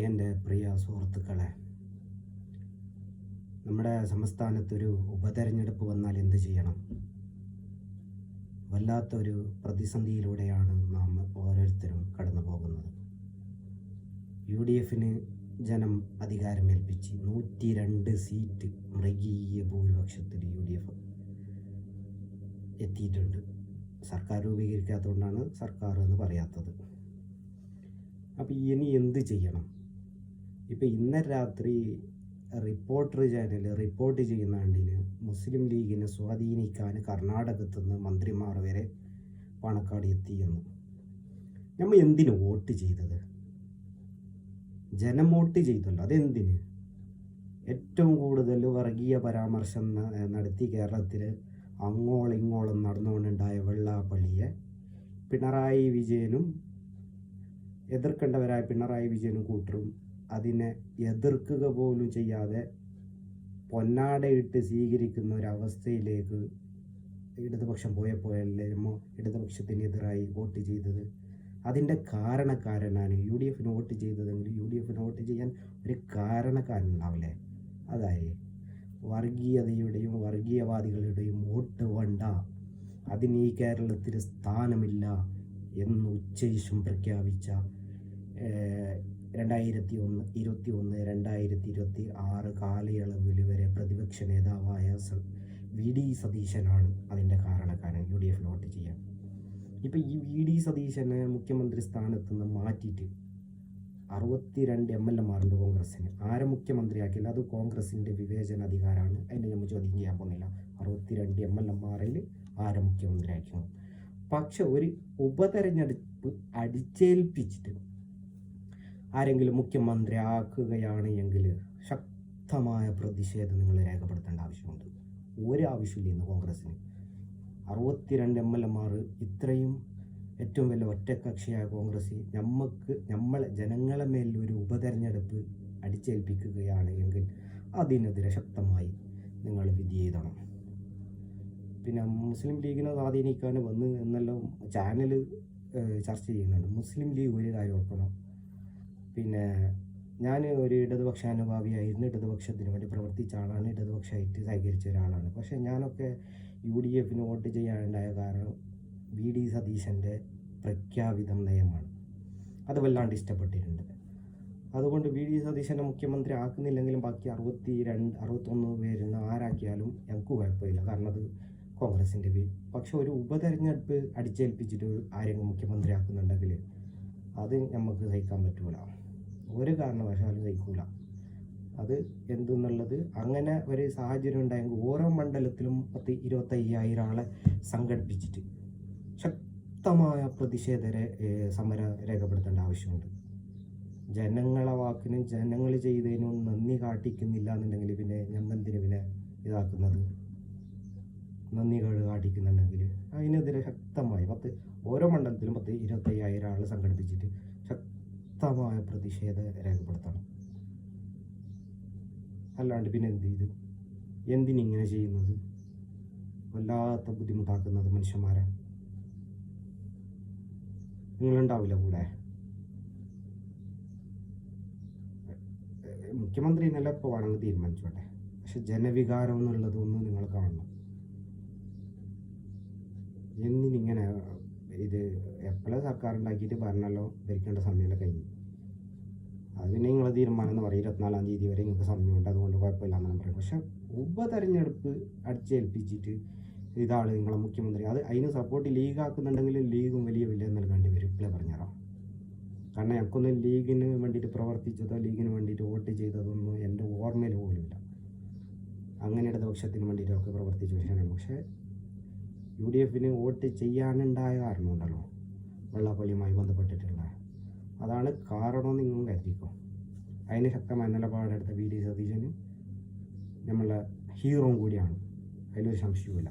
എൻ്റെ പ്രിയ സുഹൃത്തുക്കളെ, നമ്മുടെ സംസ്ഥാനത്തൊരു ഉപതെരഞ്ഞെടുപ്പ് വന്നാൽ എന്ത് ചെയ്യണം? വല്ലാത്തൊരു പ്രതിസന്ധിയിലൂടെയാണ് നാം ഓരോരുത്തരും കടന്നു പോകുന്നത്. UDF ജനം അധികാരമേൽപ്പിച്ച് 102 സീറ്റ് മൃഗീയ ഭൂരിപക്ഷത്തിൽ UDF എത്തിയിട്ടുണ്ട്. സർക്കാർ രൂപീകരിക്കാത്തതുകൊണ്ടാണ് സർക്കാർ എന്ന് പറയാത്തത്. അപ്പോൾ ഇനി എന്ത് ചെയ്യണം? ഇപ്പോൾ ഇന്നലെ രാത്രി റിപ്പോർട്ടർ ചാനൽ റിപ്പോർട്ട് ചെയ്യുന്ന കണ്ടിന് മുസ്ലിം ലീഗിനെ സ്വാധീനിക്കാൻ കർണാടകത്തിൽ നിന്ന് മന്ത്രിമാർ വരെ പാണക്കാട് എത്തിയെന്ന്. നമ്മൾ എന്തിനു വോട്ട് ചെയ്തത്? ജനം വോട്ട് ചെയ്തല്ലോ, അതെന്തിന്? ഏറ്റവും കൂടുതൽ വർഗീയ പരാമർശം നടത്തി കേരളത്തിൽ അങ്ങോളം ഇങ്ങോളം നടന്നുകൊണ്ടുണ്ടായ വെള്ളാപ്പള്ളിയെ പിണറായി വിജയനും എതിർക്കേണ്ടവരായ പിണറായി വിജയനും കൂട്ടരും അതിനെ എതിർക്കുക പോലും ചെയ്യാതെ പൊന്നാടയിട്ട് സ്വീകരിക്കുന്ന ഒരവസ്ഥയിലേക്ക് ഇടതുപക്ഷം പോയപ്പോഴല്ലേ ഇടതുപക്ഷത്തിനെതിരായി വോട്ട് ചെയ്തത്. അതിൻ്റെ കാരണക്കാരനാണ് UDF വോട്ട് ചെയ്തതെങ്കിൽ UDF വോട്ട് ചെയ്യാൻ ഒരു കാരണക്കാരനുണ്ടാവില്ലേ? അതായത് വർഗീയതയുടെയും വർഗീയവാദികളുടെയും വോട്ട് വേണ്ട, അതിന് ഈ കേരളത്തിൽ സ്ഥാനമില്ല എന്ന് ഉച്ചയിശം പ്രഖ്യാപിച്ച 2021-2026 കാലയളവിൽ വരെ പ്രതിപക്ഷ നേതാവായ VD സതീശനാണ് അതിൻ്റെ കാരണക്കാരൻ UDF വോട്ട് ചെയ്യാൻ. ഇപ്പം ഈ VD സതീശനെ മുഖ്യമന്ത്രി സ്ഥാനത്ത് നിന്ന് മാറ്റിയിട്ട് 62 MLA-മാരുണ്ട് കോൺഗ്രസ്സിന്. ആരെ മുഖ്യമന്ത്രിയാക്കില്ല, അത് കോൺഗ്രസിൻ്റെ വിവേചനാധികാരമാണ്. അതിന് നമ്മൾ ചോദ്യം ചെയ്യാൻ പോകുന്നില്ല. 62 MLA-മാരിൽ ആരെ മുഖ്യമന്ത്രിയാക്കുന്നു. പക്ഷെ ഒരു ഉപതെരഞ്ഞെടുപ്പ് അടിച്ചേൽപ്പിച്ചിട്ട് ആരെങ്കിലും മുഖ്യമന്ത്രി ആക്കുകയാണ് എങ്കിൽ ശക്തമായ പ്രതിഷേധം നിങ്ങൾ രേഖപ്പെടുത്തേണ്ട ആവശ്യമുണ്ട്. ഒരാവശ്യമില്ല ഇന്ന് കോൺഗ്രസ്സിന്. 62 MLA-മാർ ഇത്രയും ഏറ്റവും വലിയ ഒറ്റക്കക്ഷിയായ കോൺഗ്രസ് നമ്മളെ ജനങ്ങളെ മേലിൽ ഒരു ഉപതെരഞ്ഞെടുപ്പ് അടിച്ചേൽപ്പിക്കുകയാണ് എങ്കിൽ അതിനെതിരെ ശക്തമായി നിങ്ങൾ വിധി എഴുതണം. പിന്നെ മുസ്ലിം ലീഗിനെ സ്വാധീനിക്കാൻ വന്ന് എന്നെല്ലാം ചാനൽ ചർച്ച ചെയ്യുന്നുണ്ട്. മുസ്ലിം ലീഗ് ഒരു കാര്യം ഓർക്കണം. പിന്നെ ഞാൻ ഒരു ഇടതുപക്ഷാനുഭാവിയായിരുന്നു, ഇടതുപക്ഷത്തിന് വേണ്ടി പ്രവർത്തിച്ച ആളാണ്, ഇടതുപക്ഷമായിട്ട് സഹകരിച്ച ഒരാളാണ്. പക്ഷേ ഞാനൊക്കെ UDF വോട്ട് ചെയ്യാനുണ്ടായ കാരണം VD സതീശൻ്റെ പ്രഖ്യാപിതം നയമാണ്. അത് വല്ലാണ്ട് ഇഷ്ടപ്പെട്ടിട്ടുണ്ട്. അതുകൊണ്ട് VD സതീശനെ മുഖ്യമന്ത്രി ആക്കുന്നില്ലെങ്കിലും ബാക്കി 61 പേരിൽ ആരാക്കിയാലും ഞങ്ങൾക്ക് കുഴപ്പമില്ല, കാരണം അത് കോൺഗ്രസിൻ്റെ പക്ഷെ ഒരു ഉപതെരഞ്ഞെടുപ്പ് അടിച്ചേൽപ്പിച്ചിട്ട് ആരെങ്കിലും മുഖ്യമന്ത്രി ആക്കുന്നുണ്ടെങ്കിൽ അത് നമുക്ക് സഹിക്കാൻ പറ്റൂല, ഒരു കാരണവശാലും സഹിക്കൂല. അത് എന്തെന്നുള്ളത് അങ്ങനെ ഒരു സാഹചര്യം ഉണ്ടായെങ്കിൽ ഓരോ മണ്ഡലത്തിലും 25,000 ആളെ സംഘടിപ്പിച്ചിട്ട് ശക്തമായ പ്രതിഷേധ സമര രേഖപ്പെടുത്തേണ്ട ആവശ്യമുണ്ട്. ജനങ്ങളെ വാക്കിനും ജനങ്ങൾ ചെയ്തതിനും നന്ദി കാട്ടിക്കുന്നില്ല എന്നുണ്ടെങ്കിൽ പിന്നെ ഞമ്മന്തിന് പിന്നെ ഇതാക്കുന്നത്, നന്ദി കാട്ടിക്കുന്നുണ്ടെങ്കിൽ അതിനെതിരെ ശക്തമായി ഓരോ മണ്ഡലത്തിലും 25,000 ആൾ സംഘടിപ്പിച്ചിട്ട് ശക്തമായ പ്രതിഷേധ രേഖപ്പെടുത്തണം. അല്ലാണ്ട് പിന്നെ എന്തിനിങ്ങനെ ചെയ്യുന്നത്? വല്ലാത്ത ബുദ്ധിമുട്ടാക്കുന്നത് മനുഷ്യന്മാരെ. നിങ്ങളുണ്ടാവില്ല കൂടെ. മുഖ്യമന്ത്രി എന്നല്ല ഇപ്പോൾ വേണമെങ്കിൽ തീരുമാനിച്ചോട്ടെ, പക്ഷെ ജനവികാരം എന്നുള്ളതൊന്നും നിങ്ങൾ കാണണം. എന്തിനിങ്ങനെ ഇത് എപ്പോഴും സർക്കാർ ഉണ്ടാക്കിയിട്ട് ഭരണമല്ലോ ഭരിക്കേണ്ട സമയമൊക്കെ കഴിഞ്ഞു. അത് പിന്നെ നിങ്ങളെ തീരുമാനം എന്ന് പറയും. 24-ാം തീയതി വരെ നിങ്ങൾക്ക് സമയമുണ്ട്, അതുകൊണ്ട് കുഴപ്പമില്ല എന്നാണ് പറയും. പക്ഷെ ഉപതെരഞ്ഞെടുപ്പ് അടിച്ചേൽപ്പിച്ചിട്ട് ഇതാണ് നിങ്ങളെ മുഖ്യമന്ത്രി, അതിന് സപ്പോർട്ട് ലീഗ് ആക്കുന്നുണ്ടെങ്കിൽ ലീഗും വലിയ വില നൽകേണ്ടി വരും. ഇപ്പോഴേ പറഞ്ഞുതരാം. കാരണം ഞങ്ങൾക്കൊന്നും ലീഗിന് വേണ്ടിയിട്ട് പ്രവർത്തിച്ചതോ ലീഗിന് വേണ്ടിയിട്ട് വോട്ട് ചെയ്തതൊന്നും എൻ്റെ ഓർമ്മയിൽ പോലുമില്ല. അങ്ങനെ ഇടതുപക്ഷത്തിന് വേണ്ടിയിട്ടൊക്കെ പ്രവർത്തിച്ച വിഷയമാണ്. പക്ഷേ UDF വോട്ട് ചെയ്യാനുണ്ടായ കാരണമുണ്ടല്ലോ, വെള്ളാപ്പള്ളിയുമായി ബന്ധപ്പെട്ടിട്ടുള്ള, അതാണ് കാരണമെന്ന് നിങ്ങൾ കരുതിക്കോ. അതിന് ശക്തമായ നിലപാടെടുത്ത VD സതീശന് നമ്മളെ ഹീറോയും കൂടിയാണ്, അതിലൊരു സംശയവുമില്ല.